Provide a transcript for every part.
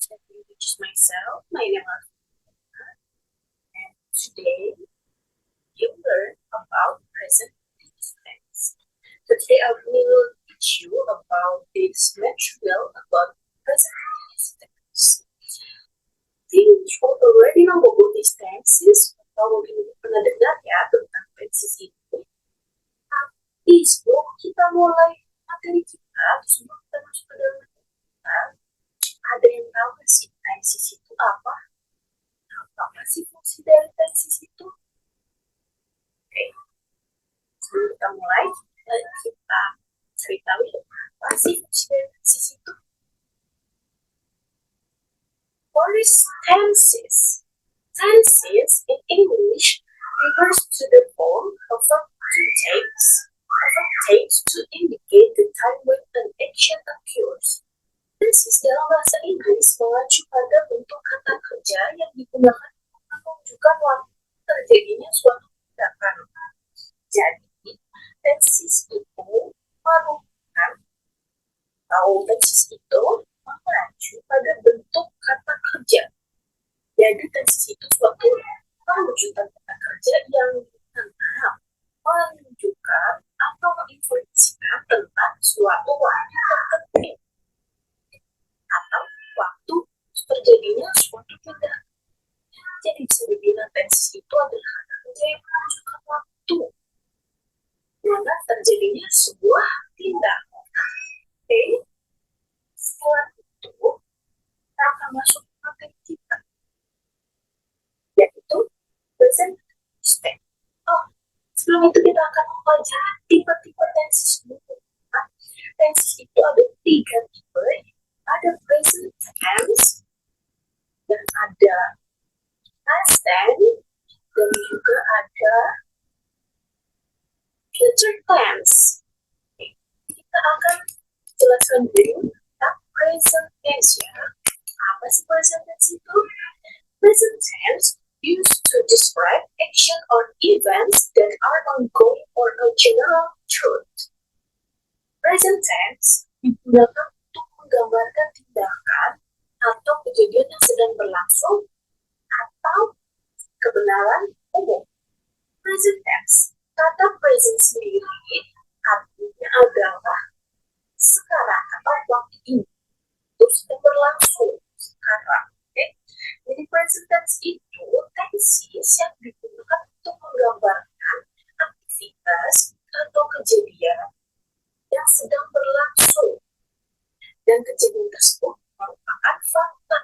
Let me introduce myself. My name is and today you learn about present tense. Today I will teach you about this material about present tense. Think you already know about these tenses atau mungkin pernah dengar ya tentang tenses itu. Tapi sebelum kita mulai materi kita, sebelum kita masuk ke dalam materi kita, ada yang tahu nggak sih tenses itu apa? Apa sih fungsi dari tenses itu? Oke, sebelum kita mulai, kita cari tahu apa sih fungsi dari tenses itu. What is tenses? Tenses in English refers to the form of a tense to indicate the time when an action occurs. Tenses dalam bahasa Inggris mengacu pada bentuk kata kerja yang digunakan untuk menunjukkan waktu terjadinya suatu tindakan. Jadi, tenses itu merupakan atau tenses itu mengacu pada bentuk kata kerja. Jadi, tenses itu suatu perwujudan kata kerja yang menunjukkan atau menginformasikan tentang suatu waktu tertentu atau waktu terjadinya suatu tindakan. Jadi bisa dibilang tenses itu adalah kata kerja yang menunjukkan waktu mana terjadinya sebuah tindakan. Oke, setelah itu kita akan masuk ke materi kita, yaitu present tense. Sebelum itu kita akan mempelajari tipe-tipe tenses dulu. Tenses itu ada 3 tipe. Ada present tense, dan ada past tense, dan juga ada future tense. Kita akan jelaskan dulu tentang present tense ya. Apa sih present tense itu? Present tense used to describe action or events that are ongoing or a general truth. Present tense digunakan untuk menggambarkan tindakan atau kejadian yang sedang berlangsung atau kebenaran umum. Present tense, kata present sendiri artinya adalah sekarang atau waktu ini, itu sedang berlangsung sekarang. Jadi present tense itu tenses yang digunakan untuk menggambarkan aktivitas atau kejadian yang sedang berlangsung, dan kejadian tersebut merupakan fakta.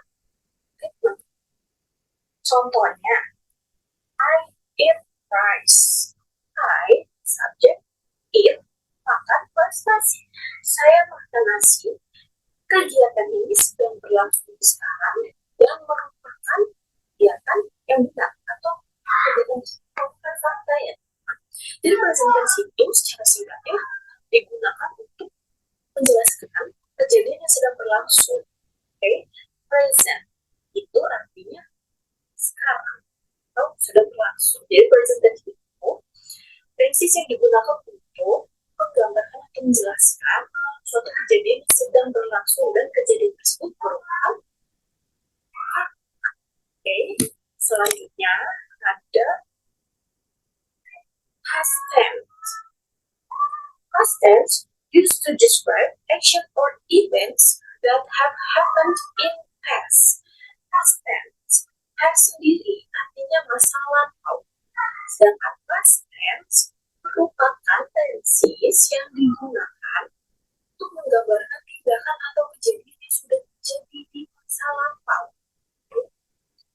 Contohnya, I eat rice. I, subjek, eat, makan plus nasi. Saya makan nasi. Kegiatan ini sedang berlangsung sekarang yang merupakan kegiatan yang benar atau kegiatan merupakan fakta ya. Jadi present tense itu secara singkatnya digunakan untuk menjelaskan kejadian yang sedang berlangsung. Oke, present itu artinya sekarang atau sudah berlangsung. Jadi present tense itu tenses yang digunakan untuk menggambarkan atau menjelaskan suatu kejadian yang sedang berlangsung dan kejadian tersebut merupakan fakta. Oke, selanjutnya ada past tense. Past tense used to describe action or events that have happened in past. Past tense sendiri artinya masa lampau. Sedangkan past tense merupakan tenses yang digunakan untuk menggambarkan tindakan atau kejadian yang sudah terjadi di masa lampau.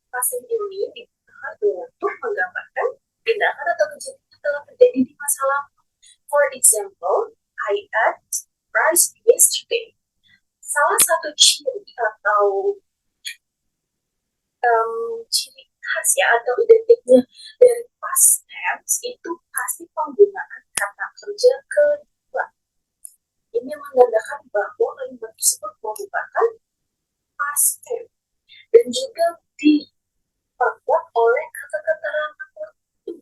Past tense ini digunakan untuk menggambarkan tindakan atau kejadian yang telah terjadi di masa lampau. For example, I ate rice yesterday. Salah satu ciri atau ciri khas ya atau identiknya dari past tense itu pasti penggunaan kata kerja kedua. Ini menandakan bahwa kalimat tersebut merupakan past tense dan juga diperkuat oleh kata-kata rangka waktu,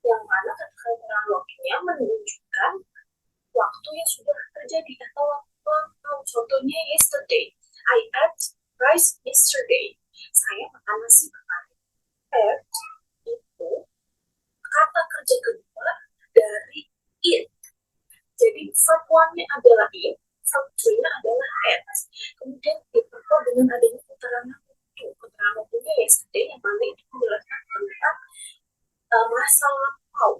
yang mana kata-kata rangka waktunya menunjukkan waktu yang sudah terjadi atau waktu. Contohnya yesterday, I ate rice yesterday. Saya makan nasi kemarin. Ate itu kata kerja kedua dari eat. Jadi verb one-nya adalah eat, verb two-nya adalah ate. Kemudian diperkuat dengan adanya keterangan waktu. Keterangan waktunya yesterday yang mana itu menjelaskan tentang masa lampau.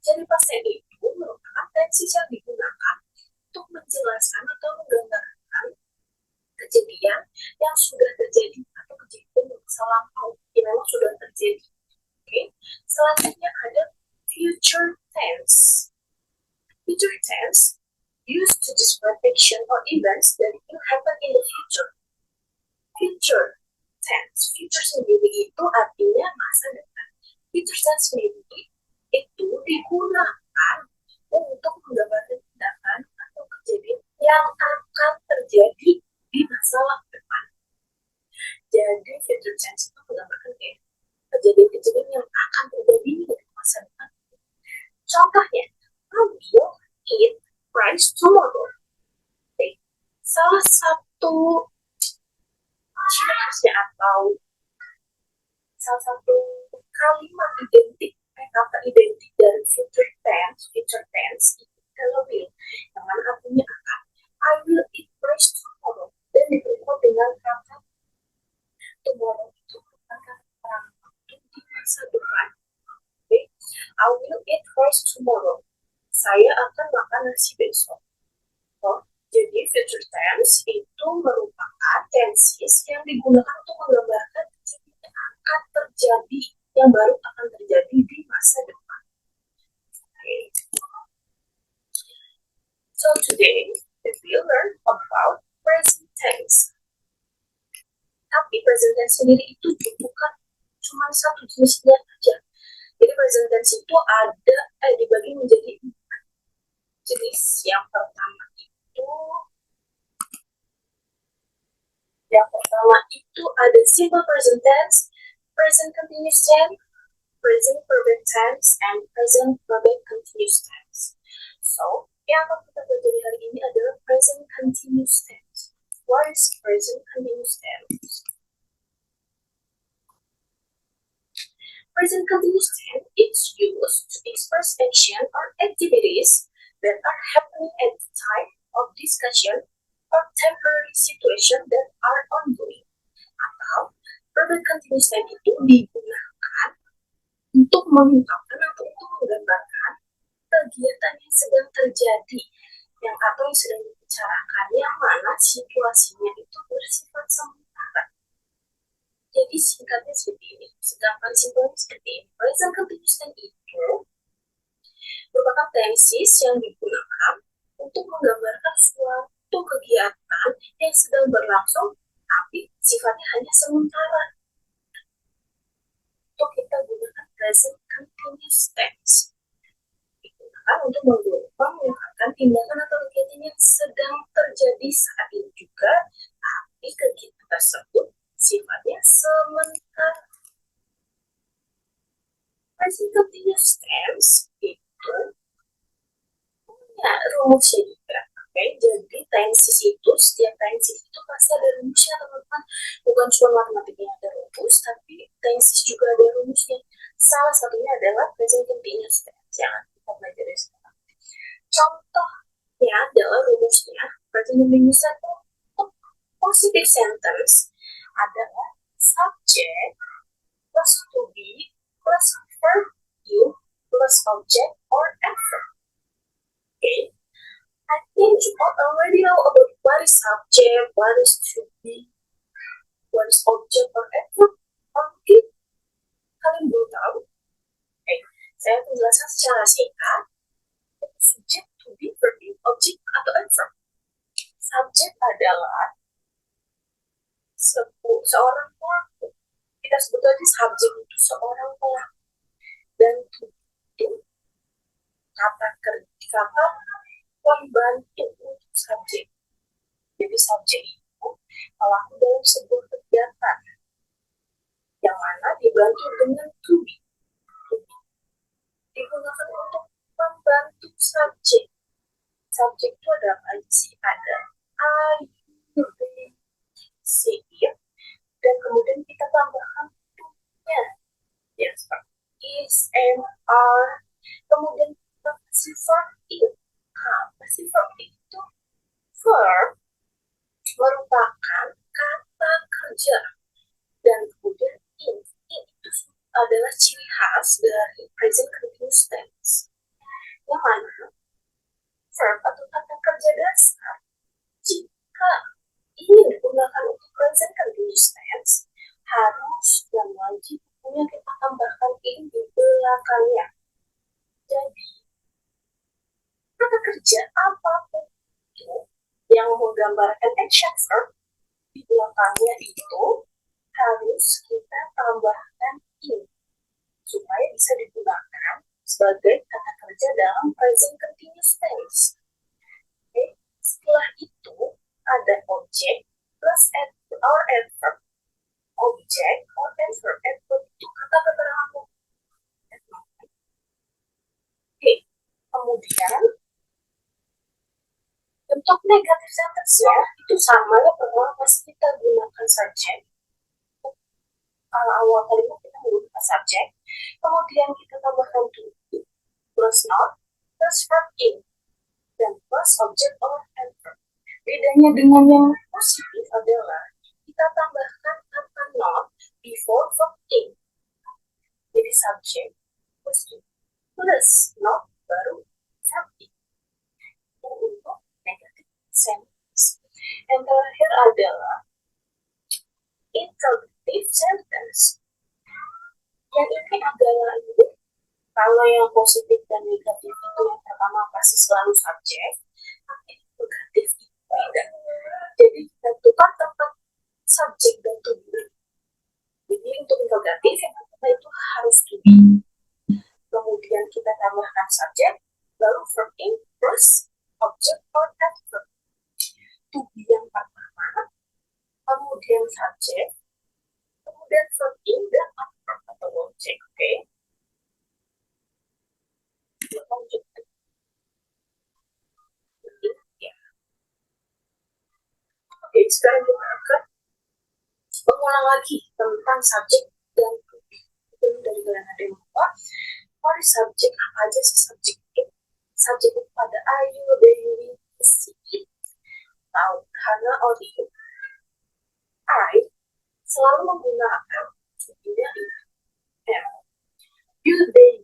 Jadi pasien itu merupakan tenses yang digunakan untuk menjelaskan atau menggambarkan kejadian yang sudah terjadi atau kejadian yang masa lampau yang memang sudah terjadi. Oke. Selanjutnya ada future tense. Future tense used to describe action or events that will happen in the future. Future tense. Future sendiri itu artinya masa depan. Future tense sendiri itu digunakan untuk menggambarkan tindakan atau kejadian yang akan terjadi di masa depan. Jadi future tense itu menggambarkan kejadian-kejadian yang akan terjadi di masa depan. Contohnya, I will eat rice tomorrow. Salah satu ciri khasnya atau salah satu kalimat identik kata identik dari future tense itu adalah will, yang mana artinya akan. I will eat rice tomorrow, dan diperkuat dengan kata tomorrow itu merupakan waktu di masa depan. Okay? I will eat rice tomorrow. Saya akan makan nasi besok. Jadi future tense itu merupakan tenses yang digunakan untuk menggambarkan kejadian yang akan terjadi, yang baru akan terjadi di masa depan. Okay. So today we will learn about present tense. Tapi present tense sendiri itu bukan cuma satu jenisnya aja. Jadi present tense itu ada dibagi menjadi 4 jenis. Yang pertama itu ada simple present tense, present continuous tense, present perfect tense, and present perfect continuous tense. So, yang akan kita pelajari hari ini adalah present continuous tense. What is present continuous tense? Present continuous tense is used to express action or activities that are happening at the time of discussion or temporary situation that are ongoing. Atau present continuous tense itu digunakan untuk mengungkapkan atau untuk menggambarkan kegiatan yang sedang terjadi, yang atau yang sedang dibicarakan, yang mana situasinya itu bersifat sementara. Jadi singkatnya seperti ini, sedangkan simpelnya seperti ini. Present continuous tense itu merupakan tenses yang digunakan untuk menggambarkan suatu kegiatan yang sedang berlangsung, tapi sifatnya hanya sementara. Untuk kita gunakan present continuous tense. Digunakan untuk mengungkapkan tindakan atau kegiatan yang sedang terjadi saat ini juga, tapi kegiatan tersebut sifatnya sementara. Present continuous tense itu punya rumusnya juga. Okay? Jadi tenses itu, setiap tenses itu pasti ada rumusnya, teman-teman. Bukan cuma matematikanya ada rumus, tapi tenses juga ada rumusnya. Salah satunya adalah present continuous tense yang kita pelajari sekarang. Contohnya adalah rumusnya present continuous tense untuk positive sentence adalah subject plus to be plus verb you plus object or adverb. Okay, I think you all already know about what is subject, what is to be, what is object or adverb. Mungkin kalian belum tahu. Okay, saya akan menjelaskan secara singkat. Subject, to be, verb, object atau adverb. Subject adalah seorang pelaku. Kita sebut aja subjek itu seorang pelaku. Dan itu kata pembantu untuk subjek. Jadi subjek itu pelaku dalam sebuah kegiatan yang mana dibantu dengan to be. Digunakan untuk membantu subjek. Subjek itu ada apa sih? Ada I, you, they, she, kemudian kita tambahkan to-nya. Ya, seperti is, and, are. Kemudian kita kasih verb in. Apa sih verb itu? Verb merupakan kata kerja. Dan kemudian in itu adalah ciri khas dari present continuous tense. Yang mana verb atau kata kerja dasar jika ingin digunakan untuk present continuous tense harus dan wajib punya kita tambahkan in di belakangnya. Jadi kata kerja apapun itu yang menggambarkan action verb di belakangnya itu harus kita tambahkan in supaya bisa digunakan sebagai kata kerja dalam present continuous tense. Oke, setelah itu ada object plus or adverb. Object or adverb. Adverb itu kata keterangan. Oke, kemudian bentuk negatif sentence-nya itu sama ya, pertama masih kita gunakan subject. Awal kalimat kita menggunakan subject, kemudian kita tambahkan to plus not plus verb in dan plus object or adverb. Bedanya dengan yang positif adalah kita tambahkan kata not before verb in. Jadi subject plus not baru verb in. Untuk negative sentence. Yang terakhir adalah interrogative sentence. Yang ini adalah ini. Kalau yang positif dan negatif itu yang pertama pasti selalu subjek, tapi negatif itu beda. Jadi kita tukar tempat subjek dan to be. Jadi untuk interrogatif yang pertama itu harus to be. Kemudian kita tambahkan subjek, lalu verb in plus object or adverb. To be yang pertama, kemudian subjek, kemudian verb in dan adverb atau object. Oke. Oke, sekarang kita akan mengulang lagi tentang subjek dan to be. Itu dari kalian ada yang lupa. What is subject? Apa aja sih subjek itu? Subjek itu pada are you, do you, is it, atau Hana or you. I selalu menggunakan subjeknya itu. You, they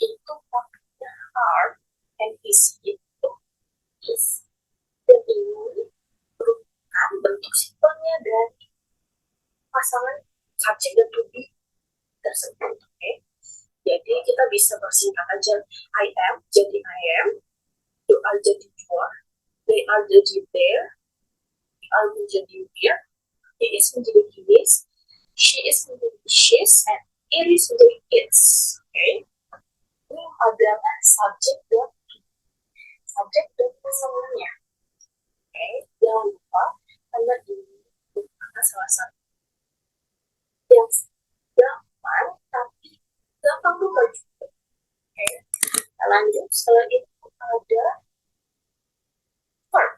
itu pakainya are, and is itu is. Dan ini merupakan bentuk simpelnya dari pasangan subjek dan to be tersebut. Oke. Jadi kita bisa bersingkat aja I am jadi I am, you are jadi you are, they are jadi there, we are menjadi we are, he is menjadi he is, she is menjadi she is, and it is menjadi it's. Oke. Ini adalah subjek dan subjek dan pasangannya. Oke, jangan lupa karena ini merupakan salah satu yang gampang tapi gampang lupa juga. Oke, kita lanjut. Setelah itu ada verb.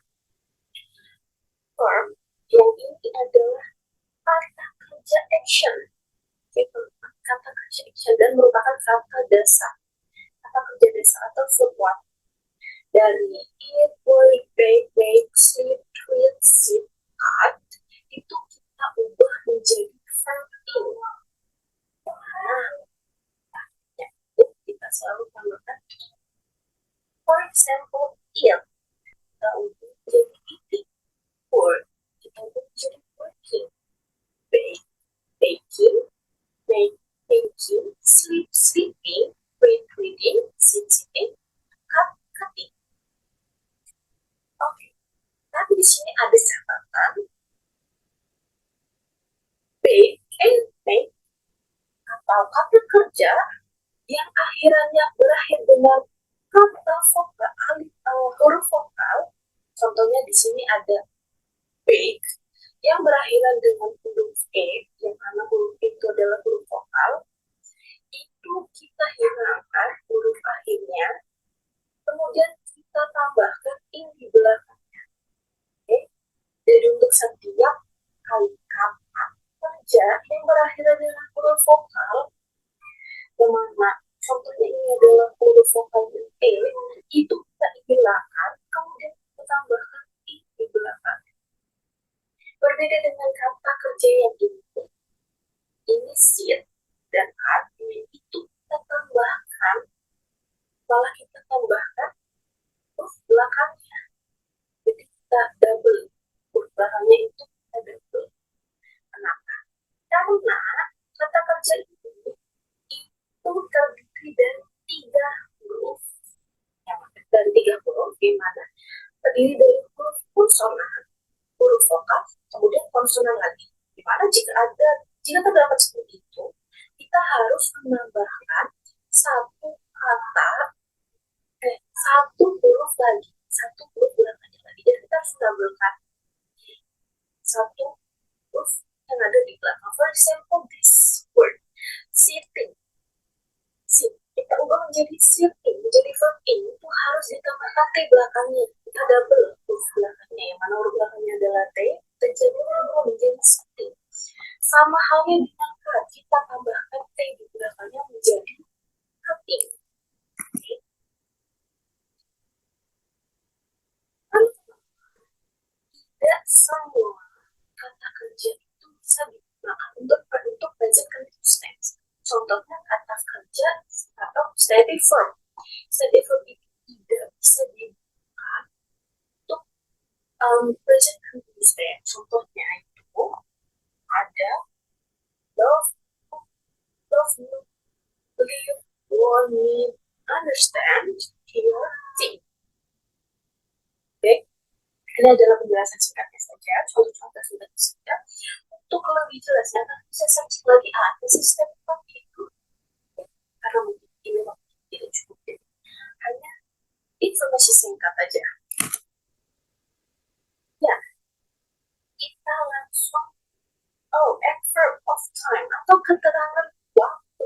Verb yang ini adalah kata kerja action. Itu kata kerja action dan merupakan kata dasar. Kata kerja dasar atau verb dari eat, work, bake, sleep, tweet, sit, cut itu kita ubah menjadi verb in. Ya, kita selalu tambahkan. For example, eat kita ubah menjadi eating. Work kita ubah menjadi working. Bake, baking, make, baking, sleep, sleeping, read, reading, sit, sitting, cut, cutting. Oke, tapi di sini ada catatan bake and make atau kata kerja yang akhirannya berakhir dengan kata vokal, huruf vokal. Contohnya di sini ada bake yang berakhiran dengan huruf e, yang mana huruf itu adalah huruf vokal. Itu kita hilangkan huruf akhirnya, kemudian kita tambahkan in di belakangnya. Oke. Jadi untuk setiap kali kata kerja Berbeda dengan kata kerja yang ini sit dan are itu kita tambahkan, malah kita tambahkan huruf belakangnya. Jadi kita double, huruf belakangnya itu kita double. Kenapa? Karena kata kerja itu terdiri dari 3 huruf. Dan 3 huruf gimana? Terdiri dari huruf konsonan, huruf vokal, kemudian konsonan lagi. Dimana jika terdapat seperti itu, kita harus menambahkan satu huruf lagi, satu huruf belakangnya lagi. Jadi kita harus menambahkan satu huruf yang ada di belakang. For example, this word, sitting. Kita ubah menjadi sitting, menjadi verb in, itu harus ditambahkan T belakangnya. Kita double huruf belakangnya, yang mana huruf belakangnya adalah T, kita jadi berubah menjadi sitting. Sama halnya dengan cut, kita tambahkan T di belakangnya menjadi cutting. Tidak semua kata kerja itu bisa digunakan untuk present continuous tense. Contohnya kata kerja atau steady verb. Steady verb itu tidak bisa digunakan untuk present continuous tense. Contohnya itu ada love you, believe, want me, understand, hear, think. Oke, ini adalah penjelasan singkatnya saja, contoh-contoh sudah saja. Untuk lebih jelasnya, bisa search lagi apa sih step itu, karena mungkin ini waktu tidak cukup, hanya informasi singkat aja. Ya, kita langsung adverb of time atau keterangan waktu.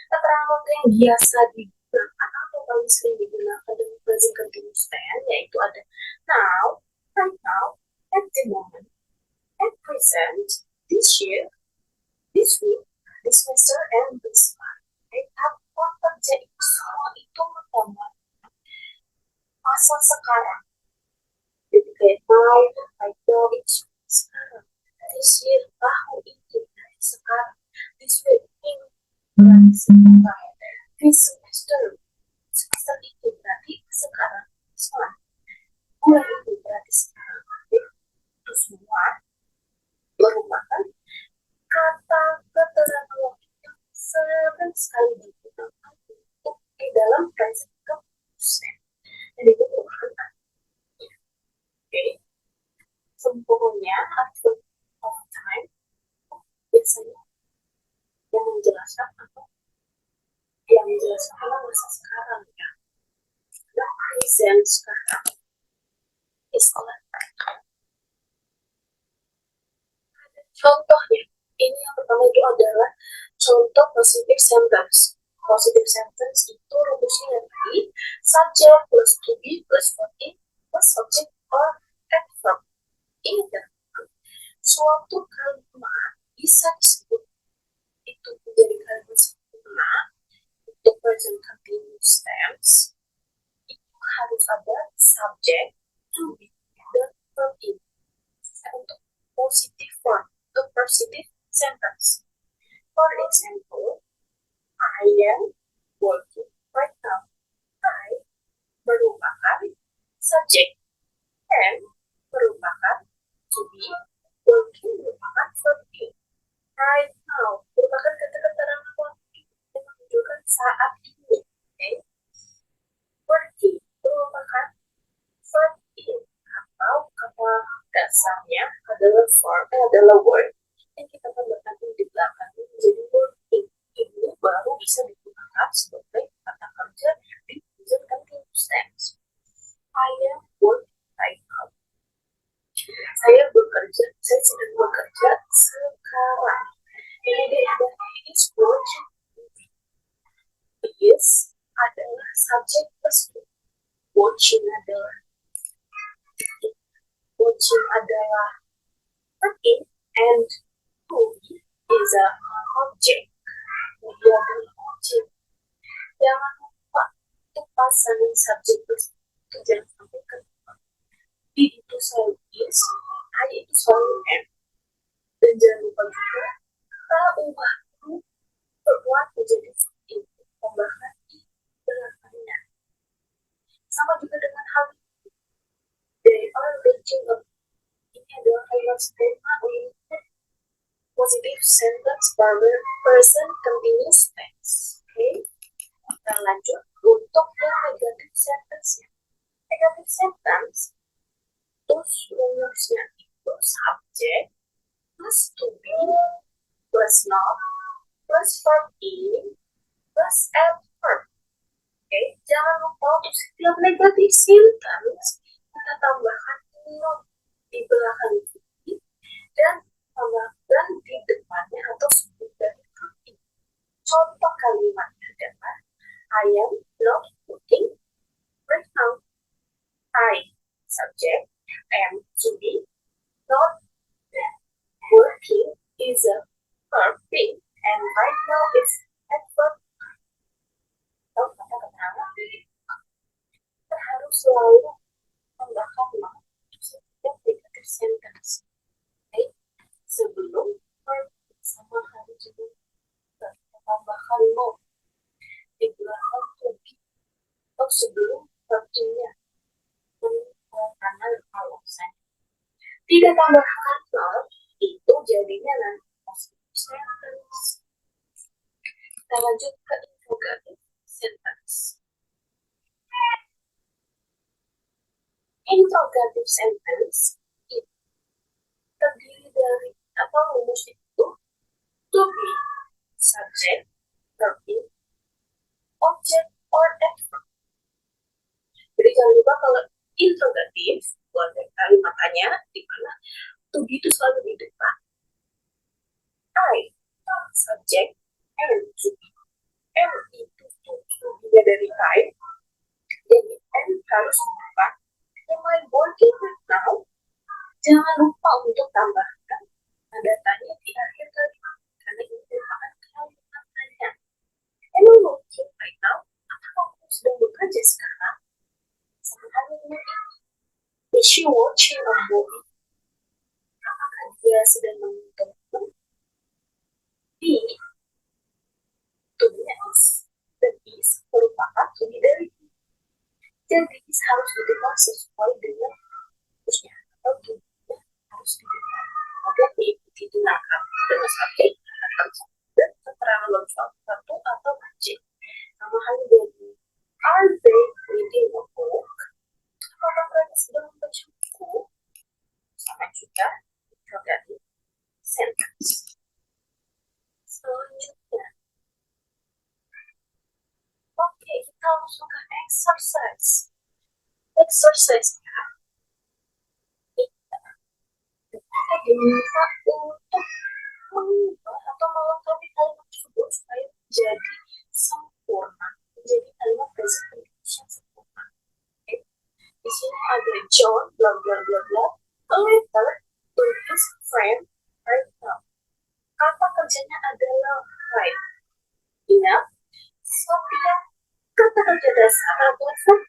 Keterangan waktu yang biasa digunakan atau paling sering digunakan dengan present continuous tense yaitu ada now, right now, at the moment, at present, this year, this week, this semester, and this month. Apa kerja itu semua itu menggambarkan masa sekarang. Jadi kayak now, right now, it's sekarang. This year, tahun ini, dari sekarang. This week, ini, dari sekarang. This semester itu berarti sekarang. This month, bulan itu berarti sekarang. Itu semua merupakan kata keterangan waktu yang sering sekali digunakan untuk di dalam present continuous tense. Dan itu merupakan sempurnya adverb of time biasanya yang menjelaskan masa sekarang ya. The present sekarang istilah. Contohnya, ini yang pertama itu adalah contoh positive sentence. Positive sentence itu rumusnya tadi subject plus to be plus body plus object or adverb. Ingat ya, suatu kalimat bisa disebut itu menjadi kalimat sempurna untuk present continuous tense. Itu harus ada subject, to be, dan verb in. Untuk positive form, untuk positive sentence. For example, I am working right now. I merupakan subject and merupakan to be, working merupakan verb in. Right now merupakan kata keterangan waktu yang menunjukkan saat ini. Okay? Working merupakan verb in atau kata dasarnya adalah word yang kita tambahkan di belakang menjadi working. Ini baru bisa digunakan sebagai kata kerja di present continuous tense. I am working right now. Saya sedang bekerja sekarang. Ini dia ada is working. Is adalah subject plus to. Watching adalah working, and movie is a object. Dia adalah object. Jangan lupa untuk pasangin subject plus to, jangan sampai ke itu saya is, I itu selalu N. Dan jangan lupa juga ubah huruf berbuat menjadi verb, tambahkan I belakangnya. Sama juga dengan hal ini. They are reaching a. Ini adalah kalimat sempurna untuk positive sentence person continuous tense. Oke, kita lanjut untuk yang negative sentence. Negative sentence terus rumusnya itu subject plus to be plus not plus verb in plus adverb. Oke, jangan lupa untuk setiap negative sentence kita tambahkan not di belakang ini dan tambahkan di depannya atau sebelum dari verb in. Contoh kalimatnya adalah I am not working right now. I subject am to be, not working is a verb in, and right now is adverb. Atau kata-kata kita harus selalu tambahkan not setiap negative sentence. Okay? Sebelum verb sama harus juga tambahkan not di belakang to be atau sebelum verb in-nya. Karena alasan tidak tambahkan not itu jadinya nanti positive sentence. Kita lanjut ke interrogative sentence. Interrogative sentence itu terdiri dari apa rumus itu to be, subject, verb in, object, or adverb. Jadi jangan lupa kalau interrogative buat kalimat tanya di mana to be itu selalu di depan. I subject and to be. M itu to be dari I. Jadi M harus di depan. Am I working right now? Jangan lupa untuk tambahkan tanda tanya di akhir kalimat karena ini merupakan kalimat tanya. Am I working right now? Apakah kamu sedang bekerja sekarang? Sama halnya dengan ini. Is she watching a movie? Apakah dia sedang menonton film? B. To be is. Dan is merupakan to be dari I. Jadi is harus didengar sesuai dengan rumusnya atau to be harus didengar agar diikuti tindakan dengan subjek dan keterangan lengkap satu atau objek. Sama halnya dengan are they reading a book? Apakah mereka sedang membaca buku? Sama juga interrogative sentence. Selanjutnya, oke, kita langsung ke exercise. Exercise-nya kita diminta untuk mengubah atau melengkapi kalimat tersebut supaya menjadi sempurna, menjadi kalimat present continuous yang sempurna. Okay. Di sini ada John bla bla bla bla a letter to his friend right now. Kata kerjanya adalah write. Ingat, setiap kata kerja dasar atau verb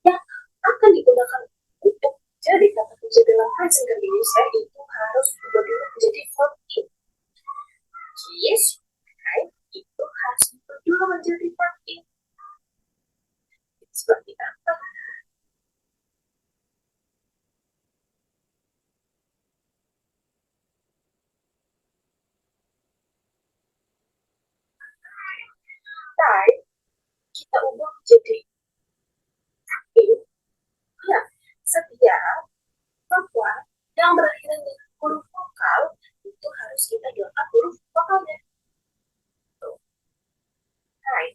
yang akan digunakan untuk jadi kata kerja dalam present continuous itu harus berubah menjadi verb in. Yes, right? Itu harus berubah menjadi verb in. Seperti apa? Type kita ubah menjadi in. Ya, setiap bahwa yang berakhir dengan huruf vokal itu harus kita gunakan huruf vokalnya. Right.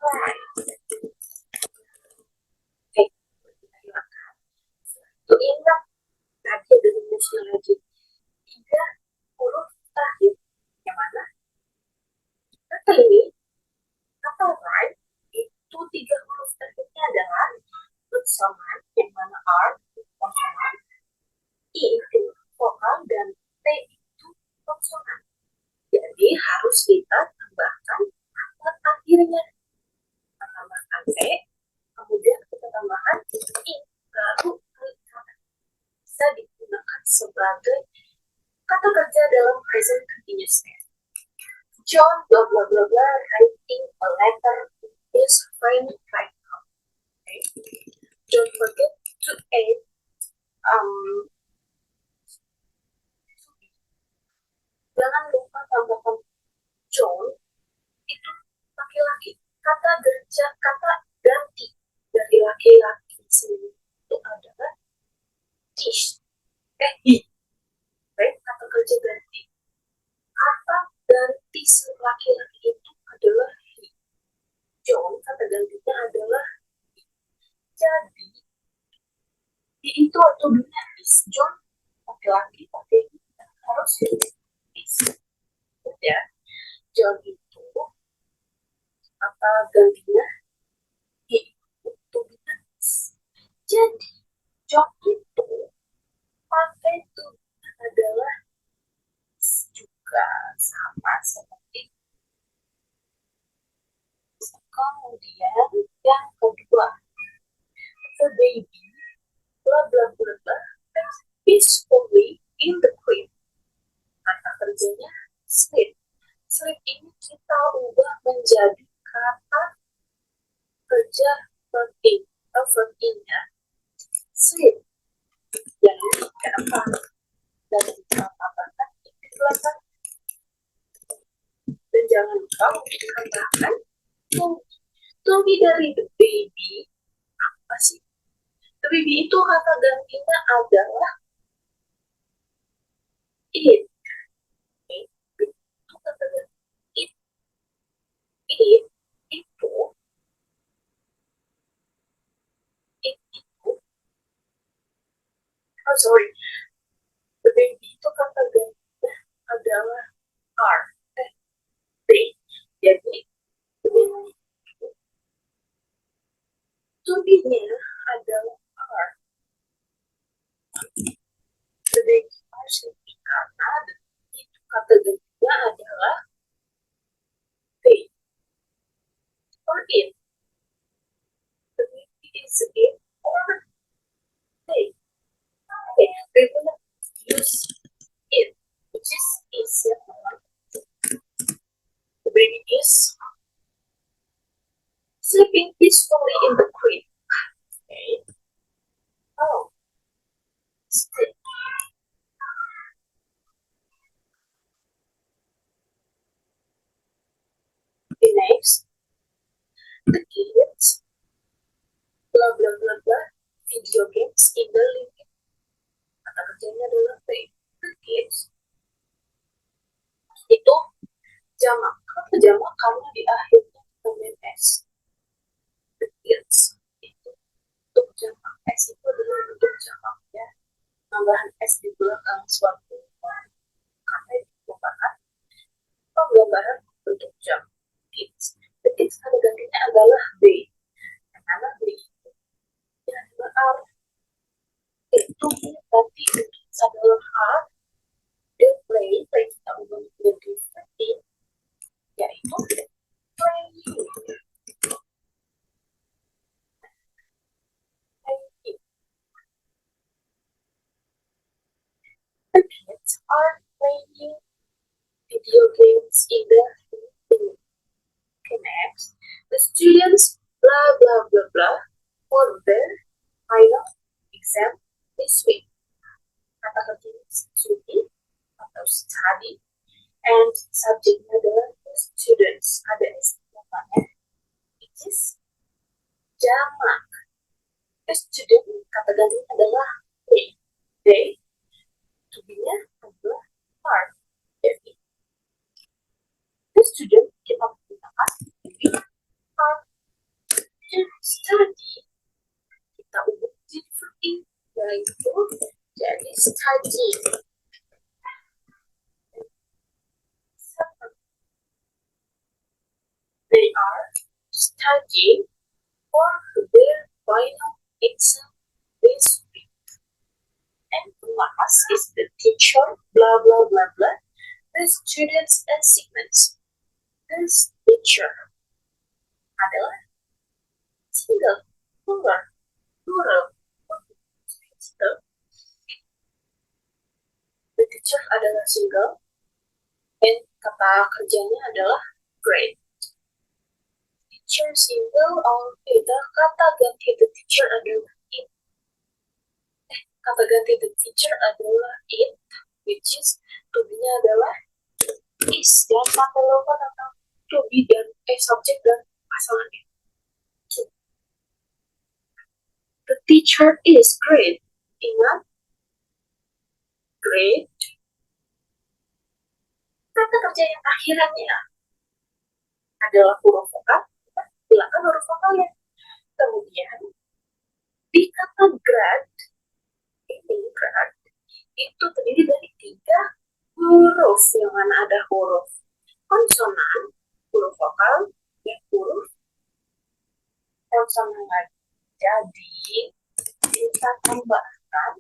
Right. Oke, kita hilangkan. Itu ingat tadi ada rumusnya lagi. 3 huruf terakhir. Yang mana? Kata ini, kata right, itu 3 huruf terakhirnya adalah konsonan, yang mana R konsonan, I itu vokal, dan T itu konsonan. Jadi harus kita tambahkan kata akhirnya. Kita tambahkan T, kemudian kita tambahkan I sebagai kata kerja dalam present continuous tense. John blah blah blah blah writing a letter to his friend right now. Okay. Don't forget to add jangan lupa tambahkan John itu laki-laki. Kata ganti dari laki-laki sendiri itu adalah he. Baik, kata kerja ganti. Kata ganti laki-laki itu adalah he. John, kata gantinya adalah he. Jadi, he itu attributnya is. John, laki-laki, pakai harus is. Ya, John itu kata gantinya he. Attributnya is. Jadi, John itu pakai to adalah juga sama seperti kemudian yang kedua the baby blah blah blah blah peacefully in the crib. Kata kerjanya sleep. Sleep ini kita ubah menjadi kata kerja verb in-nya sleep. Jadi kenapa dari kata bahkan di belakang dan jangan lupa menambahkan to be dari the baby. Apa sih? The baby itu kata gantinya adalah it. Itu kata ganti it itu oh sorry, the baby itu kata gantinya adalah are. They. Jadi the baby itu to be-nya adalah are. The baby are sleeping karena itu kata gantinya adalah they or it. The baby is it or they. Okay, we're gonna use it, which is easier. The baby is sleeping peacefully in the crib. Okay. Oh, still. Okay, next. The kids, blah blah blah blah, video games in the living. Kata kerjanya adalah play. The kids itu jamak. Kenapa jamak? Karena di akhirnya domain s. The kids itu untuk jamak. S itu adalah bentuk jamak ya. Tambahan s di belakang suatu kata merupakan penggambaran bentuk jam. Kids. The kids kata gantinya adalah they. Karena they itu yang are itu berarti adalah are. The play kita ubah menjadi verb yaitu playing. The kids are playing video games in the room. Okay, next. The students blah blah blah blah for their final exam this week. Kata kerjanya studi atau study and subjeknya adalah students. Ada istilahnya which is jamak. The student kata gantinya adalah they. They to be-nya adalah are. Jadi the student kita menggunakan are to study. Kita ubah jadi verb yaitu jadi study. They are studying for their final exam this week. And last is the teacher, blah blah blah blah, the students' assignments. This teacher adalah single, plural, single. teacher adalah single, dan kata kerjanya adalah great. Teacher single or beda, kata ganti the teacher adalah it. Kata ganti the teacher adalah it, which is to be-nya adalah is. Jangan sampai lupa tentang to be dan subjek dan pasangannya. The teacher is great. Ingat, great. Kata kerja yang akhirannya adalah huruf vokal. Silakan huruf vokalnya. Kemudian di kata grad, ini grad itu terdiri dari 3 huruf, yang mana ada huruf konsonan, huruf vokal, dan huruf konsonan lagi. Jadi kita tambahkan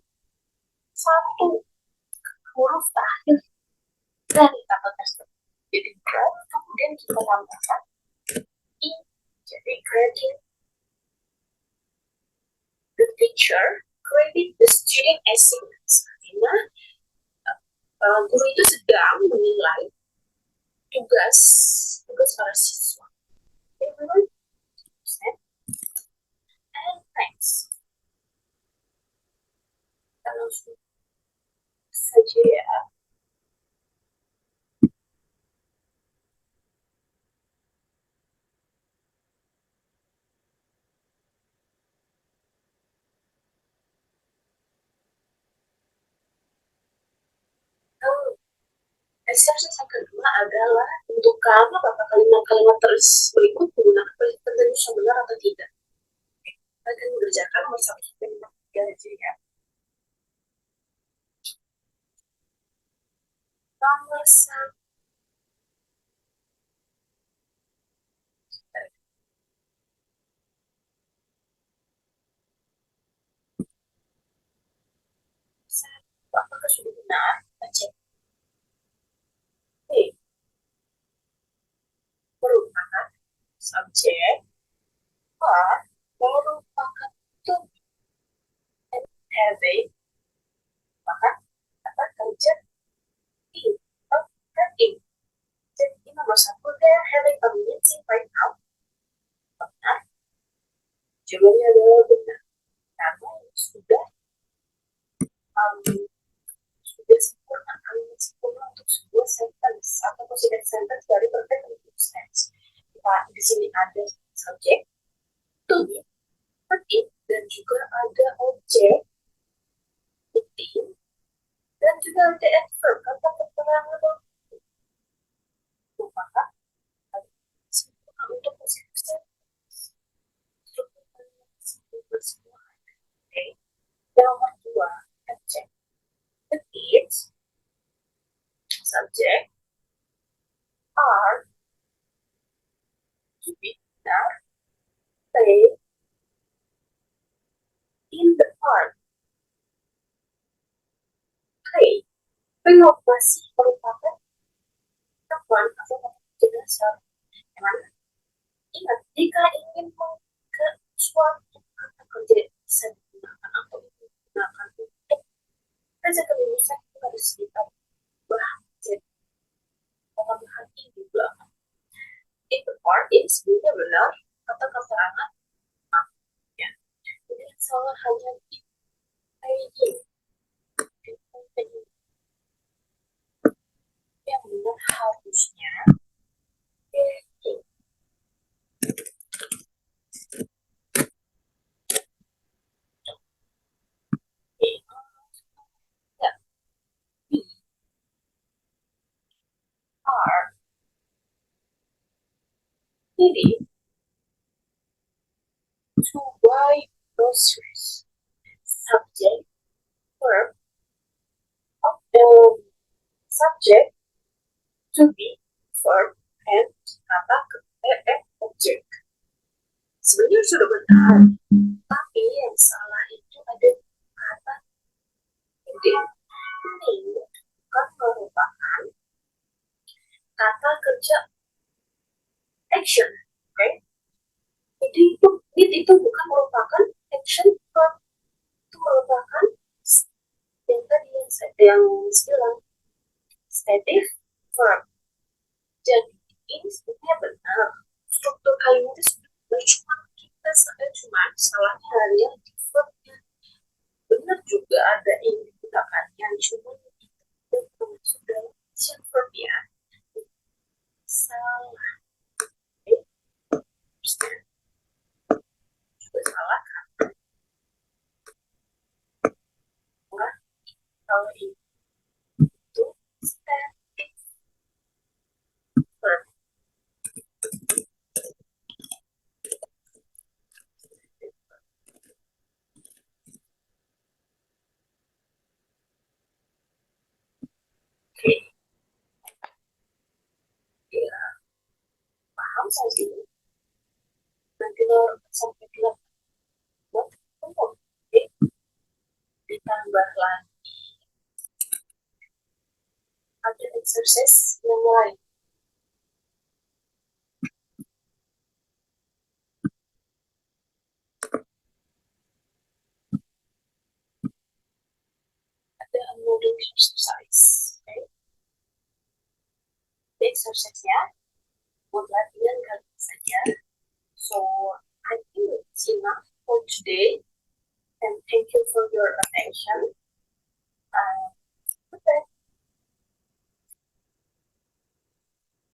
1 huruf terakhir dari kata tersebut. Jadi grad, kemudian kita tambahkan i, jadi grading. The teacher graded the student assignments. Artinya guru itu sedang menilai tugas para siswa. And thanks. Kita langsung saja ya. Exercise yang kedua adalah tentukan apakah kalimat-kalimat berikut menggunakan present tense yang benar atau tidak. Kita akan mengerjakan nomor 1 sampai 3 aja ya. Nomor 1. Apakah sudah benar? Kita cek. Merupakan subjek, or merupakan to be, and having maka kata kerja in of having. Jadi nomor 1, they are having a meeting right now. Benar. Jawabannya adalah benar. Karena sudah sempurna, kalimat sempurna untuk sebuah sentence atau positive sentence dari perfect continuous tense. Di sini ada subjek, to be, pergi, dan juga ada objek, being, dan juga ada adverb, kata keterangan merupakan sempurna untuk positive sentence. Struktur kalimat sempurna semua. Oke. Nomor 2, objek. The kids, subject, are, to be, benar, play, in the park. Play, belum masih merupakan teman atau jenazah. Yang mana? Ingat, jika ingin ke suatu kata kerja bisa digunakan atau digunakan untuk present continuous itu harus kita bahas. Bahan ini belakang. In the park is benar-benar kata keterangan ya. Jadi salah hanya di yang benar harusnya are needing to buy groceries. Subject, verb, subject, to be, verb, and kata object. Sebenarnya sudah benar, tapi yang salah itu ada kata need. Need bukan merupakan kata kerja action, oke? Jadi itu bukan merupakan action verb, itu merupakan yang tadi yang saya bilang Stative verb. Jadi ini sebenarnya benar. Struktur kalimat itu sebenarnya cuma salahnya ada yang di verbnya. Benar juga ada yang digunakan yang cuma termasuk dalam action verb ya. Salah. Juga salah. Kalau itu static verb. Oke. Ya, paham saya sih. Nanti lo sampai bilang buat kamu. Oke. Ditambah lagi ada exercise yang lain. Ada another exercise. Okay. Exercise-nya buat latihan kali